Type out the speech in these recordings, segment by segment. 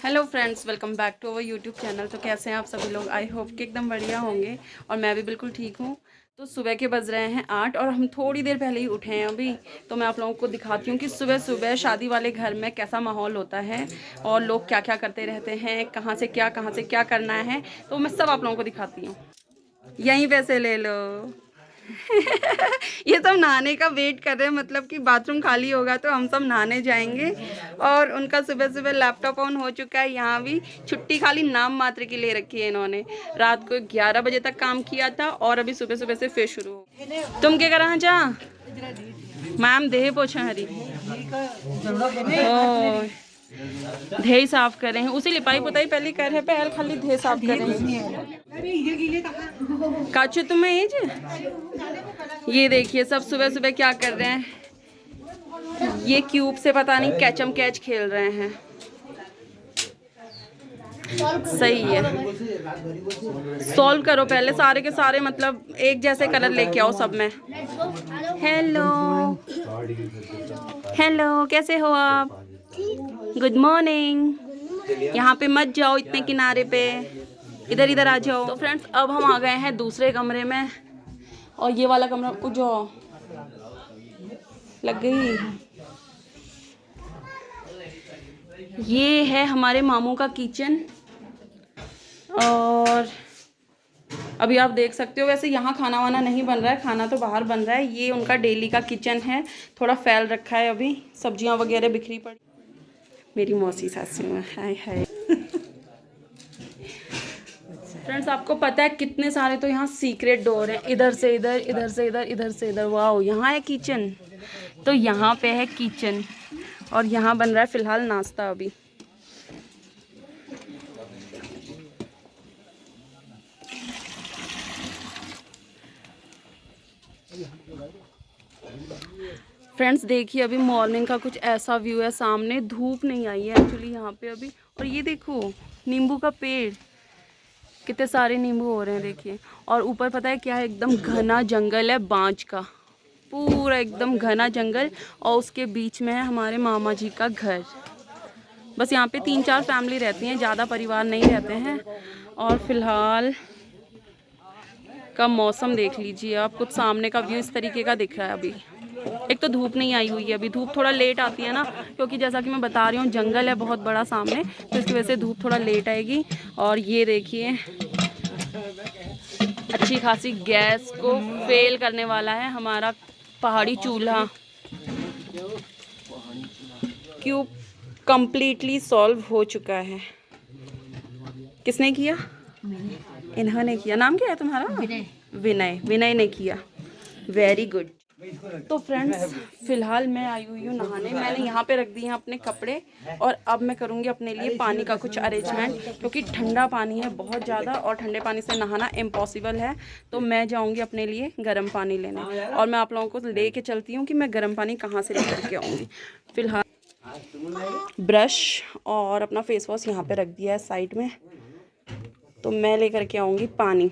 Hello friends, welcome back to our YouTube channel. तो कैसे हैं आप सभी लोग? आई होप कि एकदम बढ़िया होंगे और मैं भी बिल्कुल ठीक हूँ। तो सुबह के बज रहे हैं 8 और हम थोड़ी देर पहले ही उठे हैं अभी। तो मैं आप लोगों को दिखाती हूँ कि सुबह सुबह शादी वाले घर में कैसा माहौल होता है और लोग क्या क्या करते रहते हैं, कहाँ से क्या करना है। तो मैं सब आप लोगों को दिखाती हूँ। यहीं पैसे ले लो। ये सब नहाने का वेट कर रहे हैं, मतलब कि बाथरूम खाली होगा तो हम सब नहाने जाएंगे। और उनका सुबह सुबह लैपटॉप ऑन हो चुका है। यहाँ भी छुट्टी खाली नाम मात्र की ले रखी है इन्होंने। रात को 11 बजे तक काम किया था और अभी सुबह सुबह से फिर शुरू हो। तुम क्या करा जा मैम? देह पोछा हरी ओ धेय साफ कर रहे हैं। उसी लिपाई पुताई पहले कर है, पहल खाली धेय साफ कर रहे हैं। काचू तुम्हें ये देखिए सब सुबह सुबह क्या कर रहे हैं। ये क्यूब से पता नहीं कैचम कैच खेल रहे हैं। सही है, सॉल्व करो पहले सारे के सारे, मतलब एक जैसे कलर लेके आओ सब में। हेलो हेलो, कैसे हो आप? Good morning. यहाँ पे मत जाओ इतने किनारे पे, इधर इधर आ जाओ। तो फ्रेंड्स अब हम आ गए हैं दूसरे कमरे में और ये वाला कमरा जो लग गई। ये है हमारे मामू का किचन और अभी आप देख सकते हो। वैसे यहाँ खाना वाना नहीं बन रहा है, खाना तो बाहर बन रहा है। ये उनका डेली का किचन है, थोड़ा फैल रखा है अभी, सब्जियाँ वगैरह बिखरी पड़ी। मेरी मौसी सासू में हाय हाय। फ्रेंड्स आपको पता है कितने सारे तो यहाँ सीक्रेट डोर हैं, इधर से इधर, इधर से इधर, इधर से इधर। वाओ, यहाँ है किचन। तो यहाँ पे है किचन और यहाँ बन रहा है फिलहाल नाश्ता अभी। फ्रेंड्स देखिए अभी मॉर्निंग का कुछ ऐसा व्यू है। सामने धूप नहीं आई है एक्चुअली यहाँ पे अभी। और ये देखो नींबू का पेड़, कितने सारे नींबू हो रहे हैं देखिए। और ऊपर पता है क्या है, एकदम घना जंगल है बांज का, पूरा एकदम घना जंगल। और उसके बीच में है हमारे मामा जी का घर। बस यहाँ पे 3-4 फैमिली रहती हैं, ज़्यादा परिवार नहीं रहते हैं। और फिलहाल का मौसम देख लीजिए आप, कुछ सामने का व्यू इस तरीके का दिख रहा है अभी। एक तो धूप नहीं आई हुई है अभी, धूप थोड़ा लेट आती है ना, क्योंकि जैसा कि मैं बता रही हूँ जंगल है बहुत बड़ा सामने, तो इसकी वजह से धूप थोड़ा लेट आएगी। और ये देखिए अच्छी खासी गैस को फेल करने वाला है हमारा पहाड़ी चूल्हा। क्यूब कंप्लीटली सॉल्व हो चुका है। किसने किया? इन्होंने किया। नाम क्या है तुम्हारा? विनय। विनय ने किया, वेरी गुड। तो फ्रेंड्स फिलहाल मैं आई हुई हूँ नहाने। मैंने यहाँ पे रख दिए हैं अपने कपड़े और अब मैं करूँगी अपने लिए पानी का कुछ अरेंजमेंट, क्योंकि ठंडा पानी है बहुत ज़्यादा और ठंडे पानी से नहाना इम्पॉसिबल है। तो मैं जाऊँगी अपने लिए गर्म पानी लेने और मैं आप लोगों को ले कर चलती हूँ कि मैं गर्म पानी कहाँ से लेकर के आऊँगी। फिलहाल ब्रश और अपना फेस वॉश यहाँ पे रख दिया है साइड में, तो मैं लेकर के आऊँगी पानी।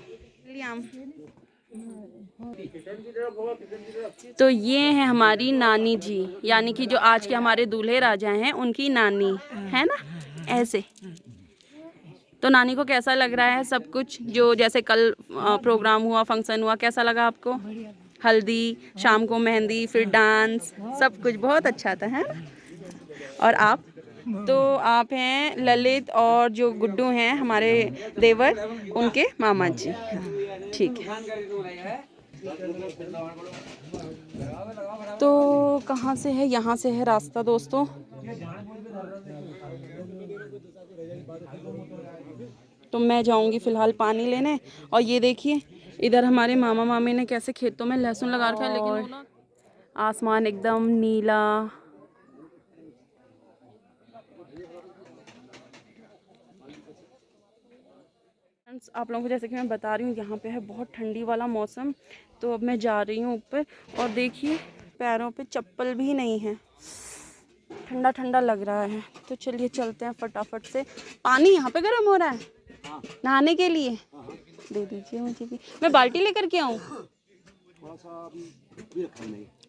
तो ये है हमारी नानी जी, यानी कि जो आज के हमारे दूल्हे राजा हैं उनकी नानी है ना, ऐसे। तो नानी को कैसा लग रहा है सब कुछ, जो जैसे कल प्रोग्राम हुआ, फंक्शन हुआ, कैसा लगा आपको? हल्दी, शाम को मेहंदी, फिर डांस, सब कुछ बहुत अच्छा था, है ना? और आप? तो आप हैं ललित और जो गुड्डू हैं हमारे देवर, उनके मामा जी। ठीक है। तो कहाँ से है? यहाँ से है रास्ता दोस्तों। तो मैं जाऊंगी फिलहाल पानी लेने। और ये देखिए इधर हमारे मामा मामी ने कैसे खेतों में लहसुन लगा रखा है, लेकिन आसमान एकदम नीला। आप लोगों को जैसे कि मैं बता रही हूँ यहाँ पे है बहुत ठंडी वाला मौसम। तो अब मैं जा रही हूँ ऊपर और देखिए पैरों पे चप्पल भी नहीं है, ठंडा ठंडा लग रहा है। तो चलिए चलते हैं फटाफट से। पानी यहाँ पे गर्म हो रहा है नहाने के लिए, दे दीजिए मुझे भी। मैं बाल्टी लेकर के आऊँ?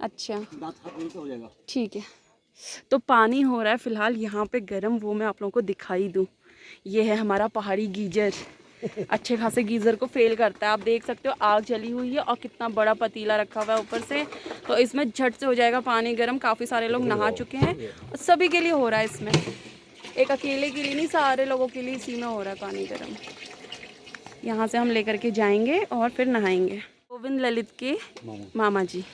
अच्छा ठीक है। तो पानी हो रहा है फ़िलहाल यहाँ पे गर्म, वो मैं आप लोगों को दिखाई दूँ। ये है हमारा पहाड़ी गीजर। अच्छे खासे गीज़र को फेल करता है। आप देख सकते हो आग जली हुई है और कितना बड़ा पतीला रखा हुआ है ऊपर से, तो इसमें झट से हो जाएगा पानी गर्म। काफ़ी सारे लोग नहा चुके हैं और सभी के लिए हो रहा है इसमें, एक अकेले के लिए नहीं, सारे लोगों के लिए इसी में हो रहा है पानी गर्म। यहाँ से हम लेकर के जाएंगे और फिर नहाएंगे। गोविंद ललित के मामा जी,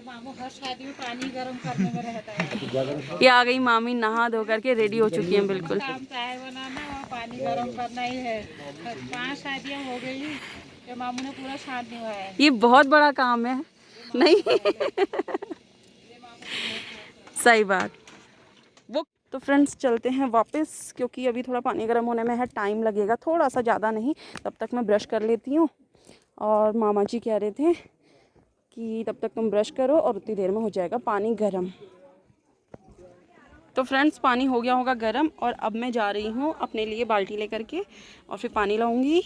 मामू हर शादी में पानी गर्म करने में रहता है। ये आ गई मामी, नहा धो करके रेडी हो चुकी हैं बिल्कुल। काम चाय बनाना और पानी गर्म करना ही है। 5 शादियां हो गई, ये मामू ने पूरा साथ निभाया है। ये बहुत बड़ा काम है नहीं सही बात। वो तो फ्रेंड्स चलते हैं वापस, क्योंकि अभी थोड़ा पानी गर्म होने में है, टाइम लगेगा थोड़ा सा, ज़्यादा नहीं। तब तक मैं ब्रश कर लेती हूँ। और मामा जी कह रहे थे कि तब तक तुम ब्रश करो और उतनी देर में हो जाएगा पानी गर्म। तो फ्रेंड्स पानी हो गया होगा गर्म, और अब मैं जा रही हूँ अपने लिए बाल्टी लेकर के, और फिर पानी लाऊंगी,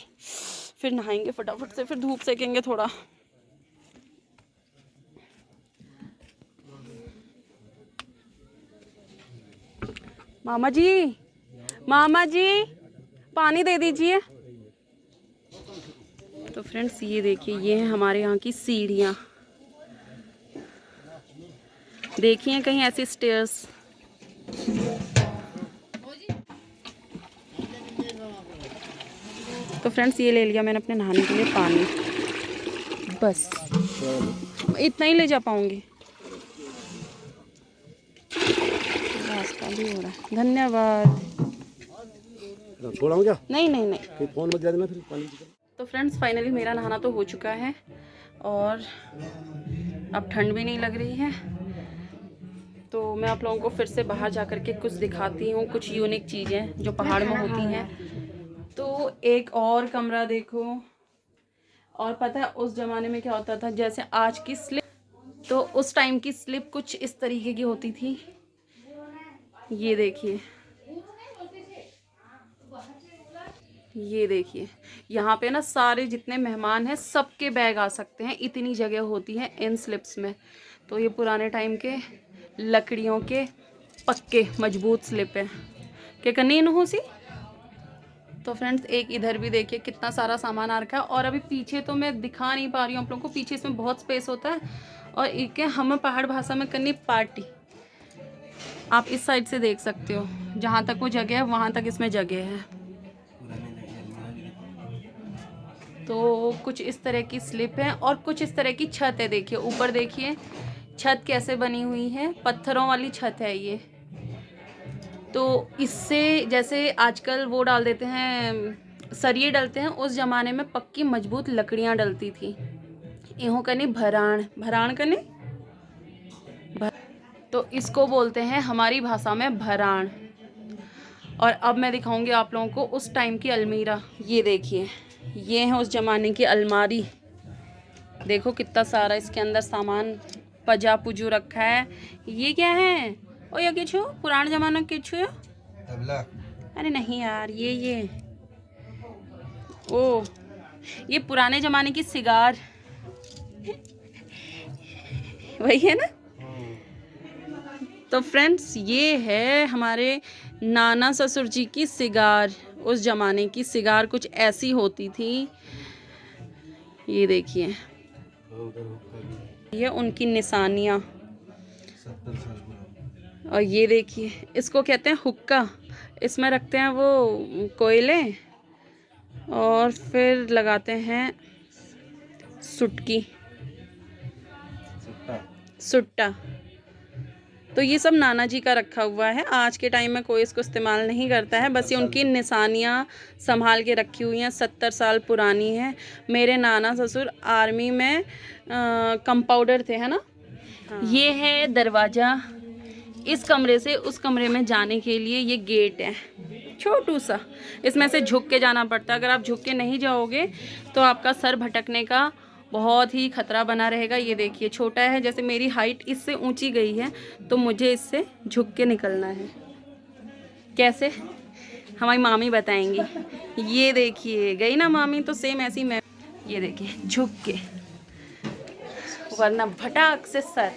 फिर नहाएंगे फटाफट से, फिर धूप सेकेंगे थोड़ा। मामा जी, मामा जी पानी दे दीजिए। तो फ्रेंड्स ये देखिए, ये है हमारे यहाँ की सीढ़ियाँ। देखिए कहीं ऐसी स्टेयर्स। तो फ्रेंड्स ये ले लिया मैंने अपने नहाने के लिए पानी, बस इतना ही ले जा पाऊंगी। रास्ता भी हो रहा है, धन्यवाद। छोड़ाऊं क्या? नहीं नहीं नहीं, फिर फोन मत दे देना फिर पानी। तो फ्रेंड्स फाइनली मेरा नहाना तो हो चुका है, और अब ठंड भी नहीं लग रही है। तो मैं आप लोगों को फिर से बाहर जा कर के कुछ दिखाती हूँ, कुछ यूनिक चीज़ें जो पहाड़ में होती हैं। तो एक और कमरा देखो, और पता है उस ज़माने में क्या होता था, जैसे आज की स्लिप, तो उस टाइम की स्लिप कुछ इस तरीके की होती थी। ये देखिए, ये देखिए, यहाँ पे ना सारे जितने मेहमान हैं सबके बैग आ सकते हैं, इतनी जगह होती है इन स्लिप्स में। तो ये पुराने टाइम के लकड़ियों के पक्के मजबूत स्लिप है। क्या करनी इन्हों सी। तो फ्रेंड्स एक इधर भी देखिए कितना सारा सामान आ रखा है, और अभी पीछे तो मैं दिखा नहीं पा रही हूँ आप लोगों को, पीछे इसमें बहुत स्पेस होता है। और एक है हमें पहाड़ भाषा में करनी पार्टी। आप इस साइड से देख सकते हो, जहाँ तक वो जगह है वहाँ तक इसमें जगह है। तो कुछ इस तरह की स्लिप है, और कुछ इस तरह की छत है। देखिए ऊपर देखिए छत कैसे बनी हुई है, पत्थरों वाली छत है ये। तो इससे जैसे आजकल वो डाल देते हैं, सरिये डलते हैं, उस ज़माने में पक्की मजबूत लकड़ियाँ डलती थी। इहों कनी भराण, भराण कनी तो इसको बोलते हैं हमारी भाषा में भराण। और अब मैं दिखाऊंगी आप लोगों को उस टाइम की अलमीरा। ये देखिए, ये है उस ज़माने की अलमारी। देखो कितना सारा इसके अंदर सामान पजा पुजू रखा है। ये क्या है? ओ ये किछु पुराने ज़माने किछु है? अरे नहीं यार, ये ओ ये पुराने ज़माने की सिगार वही है ना। तो फ्रेंड्स ये है हमारे नाना ससुर जी की सिगार। उस ज़माने की सिगार कुछ ऐसी होती थी। ये देखिए, ये उनकी निशानियाँ। और ये देखिए, इसको कहते हैं हुक्का। इसमें रखते हैं वो कोयले, और फिर लगाते हैं सुटकी, सुट्टा। तो ये सब नाना जी का रखा हुआ है। आज के टाइम में कोई इसको इस्तेमाल नहीं करता है, बस ये उनकी निशानियाँ संभाल के रखी हुई हैं। 70 साल पुरानी है। मेरे नाना ससुर आर्मी में कंपाउंडर थे, है ना। हाँ। ये है दरवाज़ा। इस कमरे से उस कमरे में जाने के लिए ये गेट है, छोटू सा। इसमें से झुक के जाना पड़ता है। अगर आप झुक के नहीं जाओगे तो आपका सर भटकने का बहुत ही खतरा बना रहेगा। ये देखिए छोटा है, जैसे मेरी हाइट इससे ऊंची गई है तो मुझे इससे झुक के निकलना है। कैसे हमारी मामी बताएंगी। ये देखिए गई ना मामी, तो सेम ऐसी मैं। ये देखिए झुक के, वरना भटाक से सर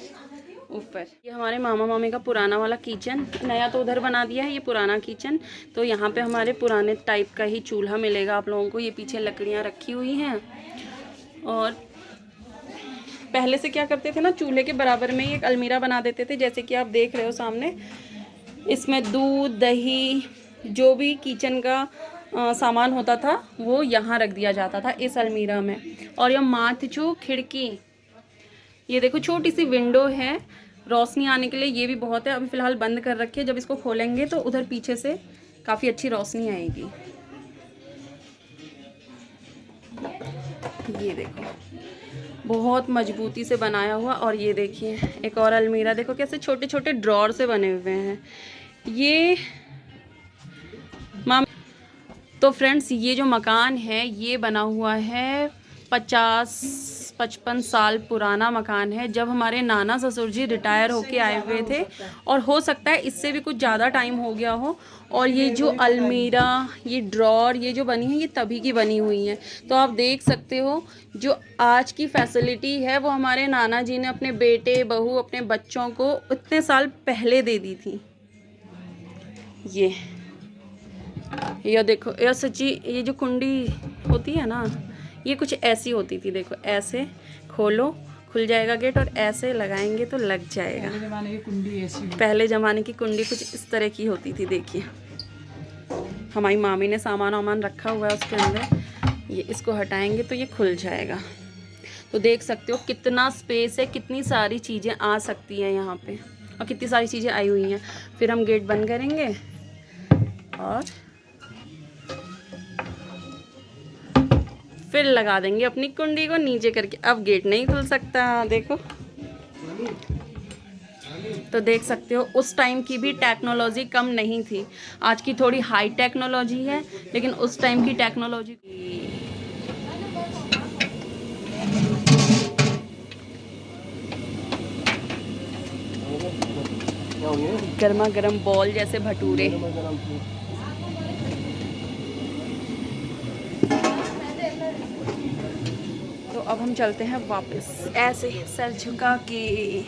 ऊपर। ये हमारे मामा मामी का पुराना वाला किचन, नया तो उधर बना दिया है, ये पुराना किचन। तो यहाँ पे हमारे पुराने टाइप का ही चूल्हा मिलेगा आप लोगों को। ये पीछे लकड़ियाँ रखी हुई हैं। और पहले से क्या करते थे ना, चूल्हे के बराबर में ही एक अलमीरा बना देते थे, जैसे कि आप देख रहे हो सामने। इसमें दूध दही जो भी किचन का सामान होता था वो यहाँ रख दिया जाता था इस अलमीरा में। और यह माथचू खिड़की, ये देखो छोटी सी विंडो है रोशनी आने के लिए, ये भी बहुत है। अभी फ़िलहाल बंद कर रखी है, जब इसको खोलेंगे तो उधर पीछे से काफ़ी अच्छी रोशनी आएगी। ये देखो बहुत मजबूती से बनाया हुआ। और ये देखिए एक और अलमीरा, देखो कैसे छोटे छोटे ड्रॉर से बने हुए हैं ये माम। तो फ्रेंड्स ये जो मकान है ये बना हुआ है 50-55 साल पुराना मकान है। जब हमारे नाना ससुर जी रिटायर होके आए हुए थे, और हो सकता है इससे भी कुछ ज़्यादा टाइम हो गया हो। और ये जो अलमीरा, ये ड्रॉर, ये जो बनी है ये तभी की बनी हुई है। तो आप देख सकते हो जो आज की फैसिलिटी है वो हमारे नाना जी ने अपने बेटे बहू अपने बच्चों को इतने साल पहले दे दी थी। ये देखो, ये सच्ची ये जो कुंडी होती है ना, ये कुछ ऐसी होती थी। देखो ऐसे खोलो खुल जाएगा गेट, और ऐसे लगाएंगे तो लग जाएगा। पहले ज़माने की कुंडी ऐसी, पहले ज़माने की कुंडी कुछ इस तरह की होती थी। देखिए हमारी मामी ने सामान वामान रखा हुआ है उसके अंदर, ये इसको हटाएंगे तो ये खुल जाएगा। तो देख सकते हो कितना स्पेस है, कितनी सारी चीज़ें आ सकती हैं यहाँ पे, और कितनी सारी चीज़ें आई हुई हैं। फिर हम गेट बंद करेंगे और फिर लगा देंगे अपनी कुंडी को नीचे करके। अब गेट नहीं खुल सकता, देखो। तो देख सकते हो उस टाइम की भी टेक्नोलॉजी कम नहीं थी। आज की थोड़ी हाई टेक्नोलॉजी है, लेकिन उस टाइम की टेक्नोलॉजी। गर्मा गर्म बॉल जैसे भटूरे। तो अब हम चलते हैं वापस ऐसे सर झुका के।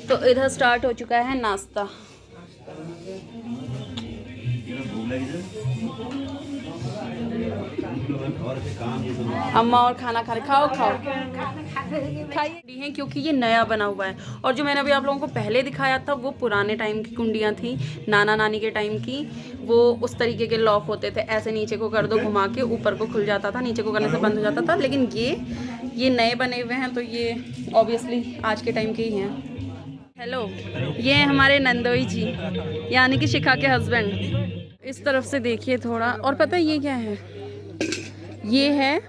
तो इधर स्टार्ट हो चुका है नाश्ता। अम्मा और खाना खा रहे, खाओ खाइए हैं, क्योंकि ये नया बना हुआ है। और जो मैंने अभी आप लोगों को पहले दिखाया था वो पुराने टाइम की कुंडियाँ थी, नाना नानी के टाइम की। वो उस तरीके के लॉक होते थे, ऐसे नीचे को कर दो घुमा के, ऊपर को खुल जाता था, नीचे को करने से बंद हो जाता था। लेकिन ये नए बने हुए हैं, तो ये ऑब्वियसली आज के टाइम के ही हैं। हेलो, ये हैं हमारे नंदोई जी, यानी कि शिखा के हस्बैंड। इस तरफ से देखिए थोड़ा। और पता है ये क्या है? ये है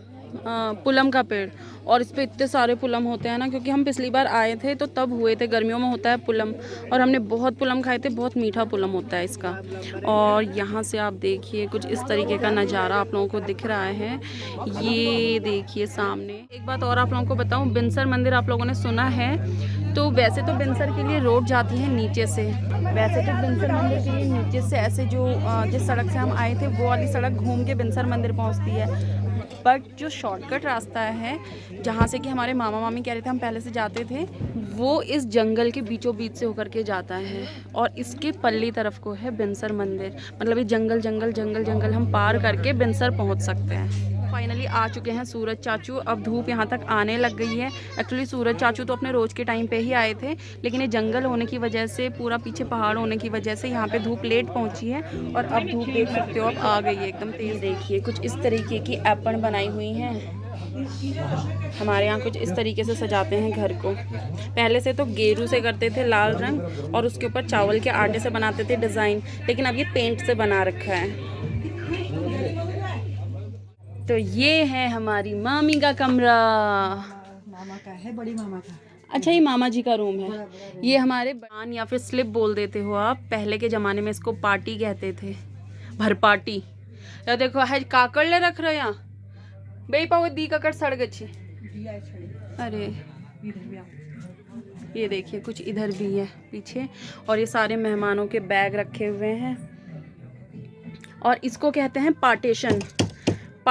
पुलम का पेड़, और इस पे इतने सारे पुलम होते हैं ना, क्योंकि हम पिछली बार आए थे तो तब हुए थे, गर्मियों में होता है पुलम, और हमने बहुत पुलम खाए थे। बहुत मीठा पुलम होता है इसका। और यहाँ से आप देखिए कुछ इस तरीके का नज़ारा आप लोगों को दिख रहा है। ये देखिए सामने। एक बात और आप लोगों को बताऊँ, बिनसर मंदिर आप लोगों ने सुना है, तो वैसे तो बिनसर के लिए रोड जाती है नीचे से। वैसे तो बिनसर मंदिर के लिए नीचे से ऐसे जो जिस सड़क से हम आए थे वो वाली सड़क घूम के बिनसर मंदिर पहुंचती है। बट जो शॉर्टकट रास्ता है, जहाँ से कि हमारे मामा मामी कह रहे थे हम पहले से जाते थे, वो इस जंगल के बीचों बीच से होकर के जाता है। और इसके पल्ली तरफ को है बिनसर मंदिर। मतलब ये जंगल जंगल जंगल जंगल हम पार करके बिनसर पहुँच सकते हैं। फाइनली आ चुके हैं सूरज चाचू। अब धूप यहाँ तक आने लग गई है। एक्चुअली सूरज चाचू तो अपने रोज़ के टाइम पे ही आए थे, लेकिन ये जंगल होने की वजह से, पूरा पीछे पहाड़ होने की वजह से यहाँ पे धूप लेट पहुँची है। और अब धूप देख सकते हो अब आ गई है एकदम तेज़। देखिए कुछ इस तरीके की एपण बनाई हुई हैं। हमारे यहाँ कुछ इस तरीके से सजाते हैं घर को। पहले से तो गेरू से करते थे लाल रंग, और उसके ऊपर चावल के आटे से बनाते थे डिज़ाइन, लेकिन अब ये पेंट से बना रखा है। तो ये है हमारी मामी का कमरा। मामा का है, बड़ी मामा का। अच्छा, ये मामा जी का रूम है। ये हमारे बान या फिर स्लिप बोल देते हो आप। पहले के ज़माने में इसको पार्टी कहते थे, भर पार्टी। या देखो है काकड़ ले रख रहे यहाँ बे पाओ दी काकड़ सड़ गई। अरे ये देखिए कुछ इधर भी है पीछे, और ये सारे मेहमानों के बैग रखे हुए हैं। और इसको कहते हैं पार्टीशन।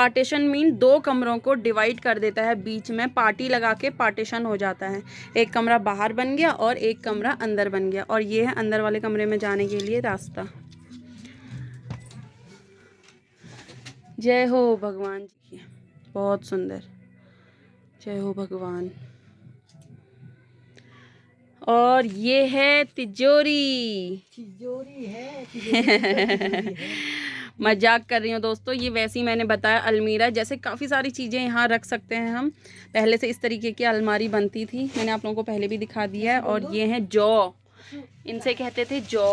पार्टीशन मीन 2 कमरों को डिवाइड कर देता है, बीच में पार्टी लगा के पार्टीशन हो जाता है। एक कमरा बाहर बन गया और एक कमरा अंदर बन गया, और ये है अंदर वाले कमरे में जाने के लिए रास्ता। जय हो भगवान जी की, बहुत सुंदर, जय हो भगवान। और ये है तिजोरी। तिजोरी है। मजाक कर रही हूँ दोस्तों, ये वैसे ही मैंने बताया अलमीरा, जैसे काफ़ी सारी चीज़ें यहाँ रख सकते हैं हम। पहले से इस तरीके की अलमारी बनती थी, मैंने आप लोगों को पहले भी दिखा दिया है। और ये है जौ, इनसे कहते थे जौ।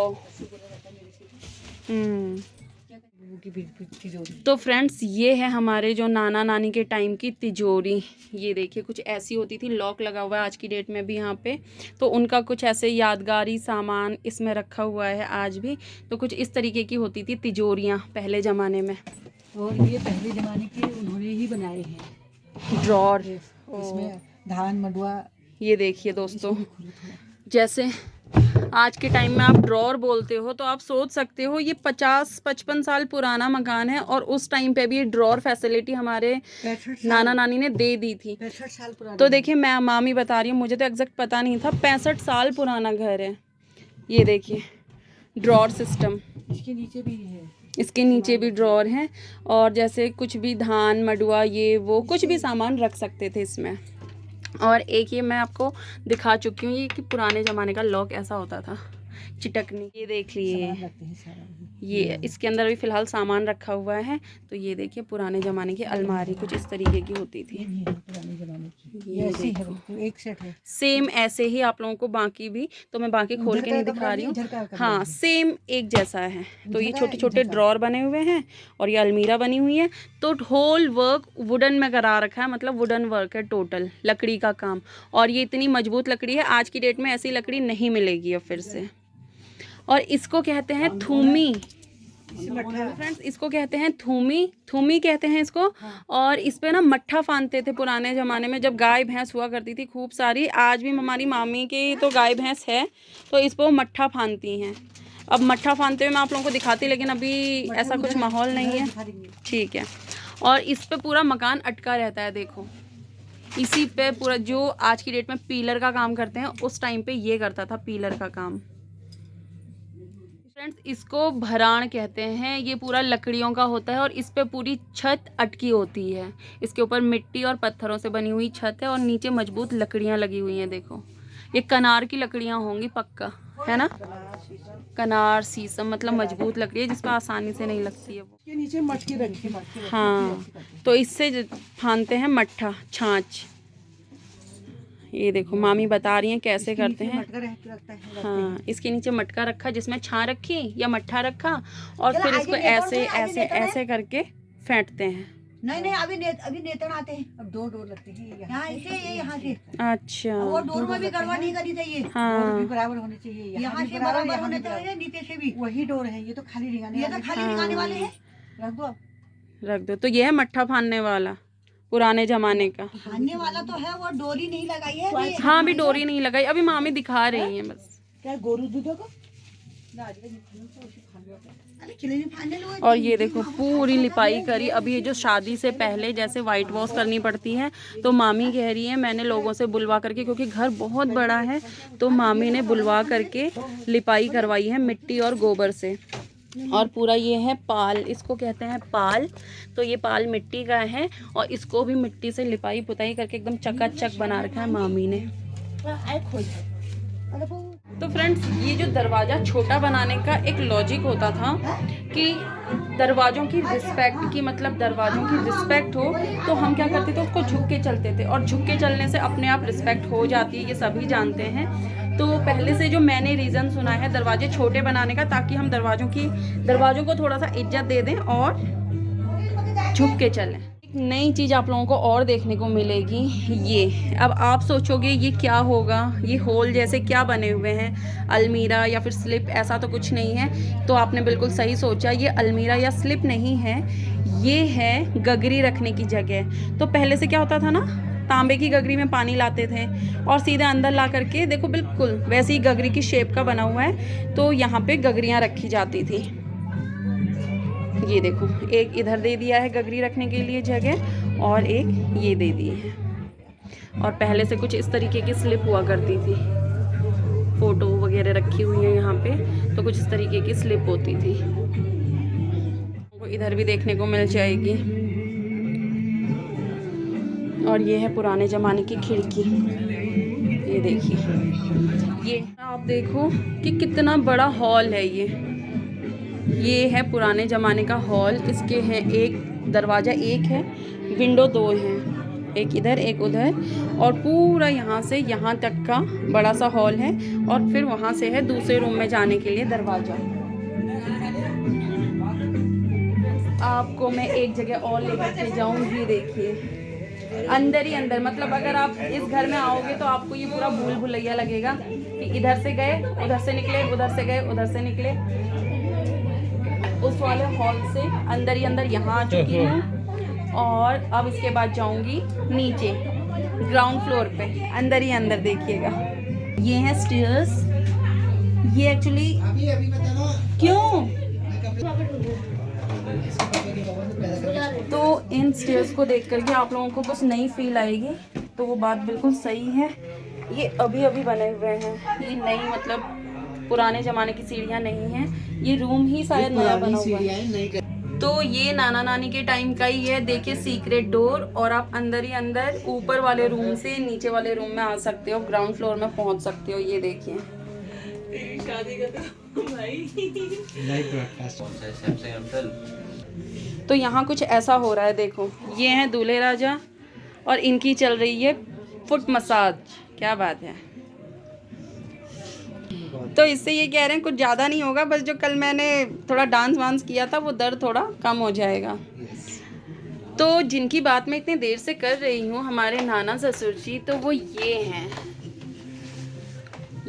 तो फ्रेंड्स ये है हमारे जो नाना नानी के टाइम की तिजोरी। ये देखिए कुछ ऐसी होती थी, लॉक लगा हुआ है आज की डेट में भी यहाँ पे। तो उनका कुछ ऐसे यादगारी सामान इसमें रखा हुआ है आज भी। तो कुछ इस तरीके की होती थी तिजोरियाँ पहले ज़माने में। और ये पहले ज़माने के उन्होंने ही बनाए हैं ड्रॉर, इसमें धान मडुआ। ये देखिए दोस्तों, जैसे आज के टाइम में आप ड्रॉर बोलते हो तो आप सोच सकते हो ये 50-55 साल पुराना मकान है, और उस टाइम पे भी ये ड्रॉर फैसिलिटी हमारे नाना नानी ने दे दी थी। 65 साल पुराना। तो देखिए मैं मामी बता रही हूँ, मुझे तो एग्जैक्ट पता नहीं था, 65 साल पुराना घर है। ये देखिए ड्रॉर सिस्टम, इसके नीचे भी है, इसके नीचे भी ड्रॉर हैं, और जैसे कुछ भी धान मडुआ ये वो कुछ भी सामान रख सकते थे इसमें। और एक ये मैं आपको दिखा चुकी हूँ, ये कि पुराने ज़माने का लॉक ऐसा होता था, चिटकनी। ये देख लिए, ये इसके अंदर भी फ़िलहाल सामान रखा हुआ है। तो ये देखिए पुराने ज़माने की अलमारी कुछ इस तरीके की होती थी। पुराने ज़माने की ये ऐसी है, तो एक सेट है सेम ऐसे ही आप लोगों को बाकी भी, तो मैं बाकी खोल के नहीं दिखा रही हूँ। हाँ सेम एक जैसा है। तो ये छोटे छोटे ड्रॉर बने हुए हैं और ये अलमीरा बनी हुई है। तो होल वर्क वुडन में करा रखा है, मतलब वुडन वर्क है टोटल, लकड़ी का काम। और ये इतनी मजबूत लकड़ी है, आज की डेट में ऐसी लकड़ी नहीं मिलेगी अब फिर से। और इसको कहते हैं थूमी फ्रेंड्स, इसको कहते हैं थूमी, थूमी कहते हैं इसको। और इस पे ना मट्ठा फानते थे पुराने ज़माने में, जब गाय भैंस हुआ करती थी खूब सारी। आज भी हमारी मामी की तो गाय भैंस है, तो इस पर वो मट्ठा फानती हैं। अब मट्ठा फानते हुए मैं आप लोगों को दिखाती, लेकिन अभी ऐसा कुछ माहौल नहीं है, ठीक है। और इस पे पूरा मकान अटका रहता है, देखो इसी पे पूरा, जो आज की डेट में पीलर का काम करते हैं उस टाइम पे ये करता था पीलर का काम। फ्रेंड्स इसको भराण कहते हैं, ये पूरा लकड़ियों का होता है और इस पे पूरी छत अटकी होती है। इसके ऊपर मिट्टी और पत्थरों से बनी हुई छत है और नीचे मजबूत लकड़ियां लगी हुई हैं। देखो ये कनार की लकड़ियां होंगी पक्का, है ना, कनार शीशम, मतलब मजबूत लकड़ी है जिसमें आसानी से नहीं लगती है वो। नीचे मटकी रखी। हाँ तो इससे फानते हैं मट्ठा, छाछ। ये देखो मामी बता रही हैं कैसे करते हैं। हाँ इसके नीचे मटका रखा जिसमें छाँ रखी या मट्ठा रखा, और फिर इसको ऐसे ऐसे ऐसे करके फेंटते हैं। नहीं अभी नेतन आते हैं। अब दो डोर लगते हैं यहाँ इसे, ये यहाँ से। अच्छा वो डोर में भी गड़बड़ नहीं करनी चाहिए। हाँ बराबर होने चाहिए, यहाँ से बराबर होने चाहिए, नीचे से भी। वही डोर है, ये तो खाली रिंगाने, ये तो खाली निकालने वाले हैं। रख दो, रख दो। तो ये है मट्ठा फानने वाला पुराने जमाने का। खाने वाला तो है, वो डोरी नहीं लगाई है अभी। हाँ अभी डोरी नहीं लगाई, अभी मामी दिखा रही हैं बस। क्या गोरू दूधों को। और ये देखो पूरी लिपाई करी। अभी ये जो शादी से पहले जैसे वाइट वॉश करनी पड़ती है, तो मामी कह रही है मैंने लोगों से बुलवा करके, क्योंकि घर बहुत बड़ा है, तो मामी ने बुलवा करके लिपाई करवाई है मिट्टी और गोबर से। और पूरा ये है पाल, इसको कहते हैं पाल। तो ये पाल मिट्टी का है और इसको भी मिट्टी से लिपाई पुताई करके एकदम चकाचक बना रखा है मामी ने। तो फ्रेंड्स ये जो दरवाज़ा छोटा बनाने का एक लॉजिक होता था कि दरवाज़ों की रिस्पेक्ट की, मतलब दरवाज़ों की रिस्पेक्ट हो, तो हम क्या करते थे, उसको झुक के चलते थे। और झुक के चलने से अपने आप रिस्पेक्ट हो जाती है, ये सभी जानते हैं। तो पहले से जो मैंने रीज़न सुना है दरवाजे छोटे बनाने का, ताकि हम दरवाज़ों को थोड़ा सा इज्जत दे दें और झुक के चलें। एक नई चीज़ आप लोगों को और देखने को मिलेगी, ये अब आप सोचोगे ये क्या होगा, ये होल जैसे क्या बने हुए हैं, अलमीरा या फिर स्लिप, ऐसा तो कुछ नहीं है। तो आपने बिल्कुल सही सोचा, ये अलमीरा या स्लिप नहीं है, ये है गगरी रखने की जगह। तो पहले से क्या होता था ना, तांबे की गगरी में पानी लाते थे और सीधे अंदर ला करके, देखो बिल्कुल वैसे ही गगरी की शेप का बना हुआ है, तो यहाँ पे गगरियाँ रखी जाती थी। ये देखो, एक इधर दे दिया है गगरी रखने के लिए जगह, और एक ये दे दी है। और पहले से कुछ इस तरीके की स्लिप हुआ करती थी, फ़ोटो वगैरह रखी हुई है यहाँ पे, तो कुछ इस तरीके की स्लिप होती थी। इधर भी देखने को मिल जाएगी। और ये है पुराने ज़माने की खिड़की, ये देखिए। ये आप देखो कि कितना बड़ा हॉल है ये है पुराने ज़माने का हॉल। इसके हैं एक दरवाज़ा, एक है, विंडो 2 हैं, एक इधर एक उधर, और पूरा यहाँ से यहाँ तक का बड़ा सा हॉल है। और फिर वहाँ से है दूसरे रूम में जाने के लिए दरवाज़ा। आपको मैं एक जगह और लेकर के जाऊँगी, देखिए अंदर ही अंदर, मतलब अगर आप इस घर में आओगे तो आपको ये पूरा भूल भुलैया लगेगा कि इधर से गए उधर से निकले, उधर से गए उधर से निकले। उस वाले हॉल से अंदर ही अंदर यहाँ आ चुकी हूँ, और अब इसके बाद जाऊँगी नीचे ग्राउंड फ्लोर पे, अंदर ही अंदर देखिएगा। ये है स्टेयर्स, ये एक्चुअली क्यों, तो इन स्टेयर्स को देख करके आप लोगों को कुछ नई फील आएगी, तो वो बात बिल्कुल सही है। ये अभी अभी बने हुए हैं, ये नई मतलब पुराने ज़माने की सीढ़ियाँ नहीं हैं, ये रूम ही शायद नया बना हुआ है। तो ये नाना नानी के टाइम का ही है, देखिए सीक्रेट डोर, और आप अंदर ही अंदर ऊपर वाले रूम से नीचे वाले रूम में आ सकते हो, ग्राउंड फ्लोर में पहुंच सकते हो। ये देखिए तो यहाँ कुछ ऐसा हो रहा है, देखो ये हैं दूल्हे राजा और इनकी चल रही है फुट मसाज, क्या बात है। तो इससे ये कह रहे हैं कुछ ज़्यादा नहीं होगा, बस जो कल मैंने थोड़ा डांस वांस किया था वो दर्द थोड़ा कम हो जाएगा। तो जिनकी बात मैं इतनी देर से कर रही हूँ, हमारे नाना ससुर जी, तो वो ये हैं।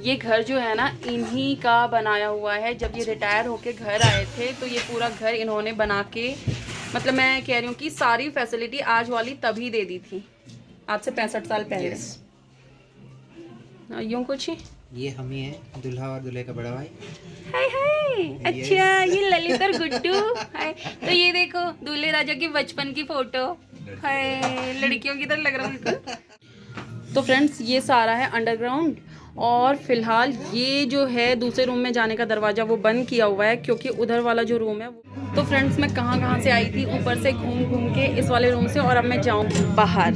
ये घर जो है ना इन्हीं का बनाया हुआ है। जब ये रिटायर होके घर आए थे तो ये पूरा घर इन्होंने बना के, मतलब मैं कह रही हूँ कि सारी फैसिलिटी आज वाली तभी दे दी थी, आज से 65 साल पहले। यूँ कुछ ही ये हम ही हैं, दूल्हा और दूल्हे का बड़ा भाई। हाय हाय, अच्छा ये ललित और गुड्डू। हाय, तो ये देखो दूल्हे राजा की बचपन की फोटो, हाय लड़कियों की तरह लग रहा है बिल्कुल। तो फ्रेंड्स ये सारा है अंडरग्राउंड, और फिलहाल ये जो है दूसरे रूम में जाने का दरवाज़ा वो बंद किया हुआ है, क्योंकि उधर वाला जो रूम है वो। तो फ्रेंड्स मैं कहाँ से आई थी, ऊपर से घूम घूम के इस वाले रूम से, और अब मैं जाऊँ बाहर।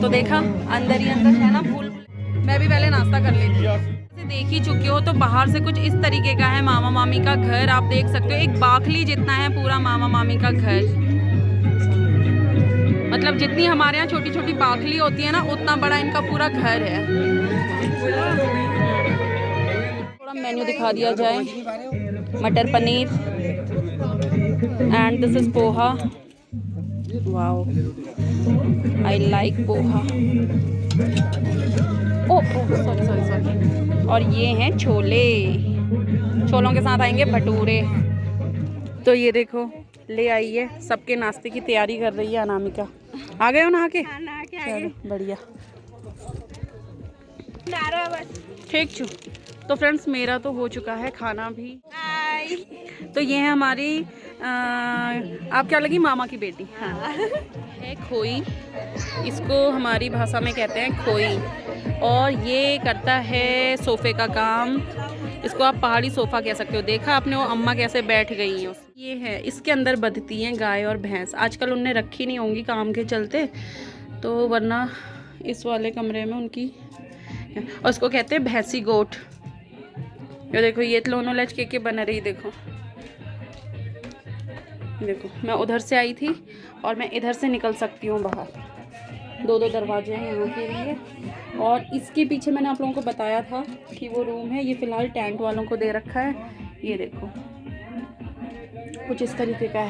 तो देखा अंदर ही अंदर है ना, भूल मैं भी पहले नाश्ता कर लेती हूँ। देख ही चुके हो, तो बाहर से कुछ इस तरीके का है मामा मामी का घर, आप देख सकते हो। एक बाखली जितना है पूरा मामा मामी का घर, मतलब जितनी हमारे यहाँ छोटी छोटी बाखली होती है ना, उतना बड़ा इनका पूरा घर है। थोड़ा मेन्यू दिखा दिया जाए। मटर paneer, and this is poha. Wow, I like poha. Oh sorry. और ये हैं छोले, छोलों के साथ आएंगे भटूरे। तो ये देखो ले आई है, सबके नाश्ते की तैयारी कर रही है अनामिका। आ गए हो नहा के? चलो बढ़िया, ठीक छू। तो फ्रेंड्स मेरा तो हो चुका है खाना भी। तो ये है हमारी आप क्या लगी, मामा की बेटी। हाँ है खोई, इसको हमारी भाषा में कहते हैं खोई, और ये करता है सोफ़े का काम। इसको आप पहाड़ी सोफ़ा कह सकते हो। देखा आपने वो अम्मा कैसे बैठ गई हैं। ये है, इसके अंदर बंधती हैं गाय और भैंस। आजकल उनने रखी नहीं होंगी काम के चलते, तो वरना इस वाले कमरे में उनकी, और इसको कहते हैं भैंसी गोट। ये देखो ये दोनों लचके के बन रही, देखो देखो मैं उधर से आई थी और मैं इधर से निकल सकती हूँ बाहर। दो दरवाजे हैं यहाँ के लिए। और इसके पीछे मैंने आप लोगों को बताया था कि वो रूम है, ये फ़िलहाल टेंट वालों को दे रखा है। ये देखो कुछ इस तरीके का है।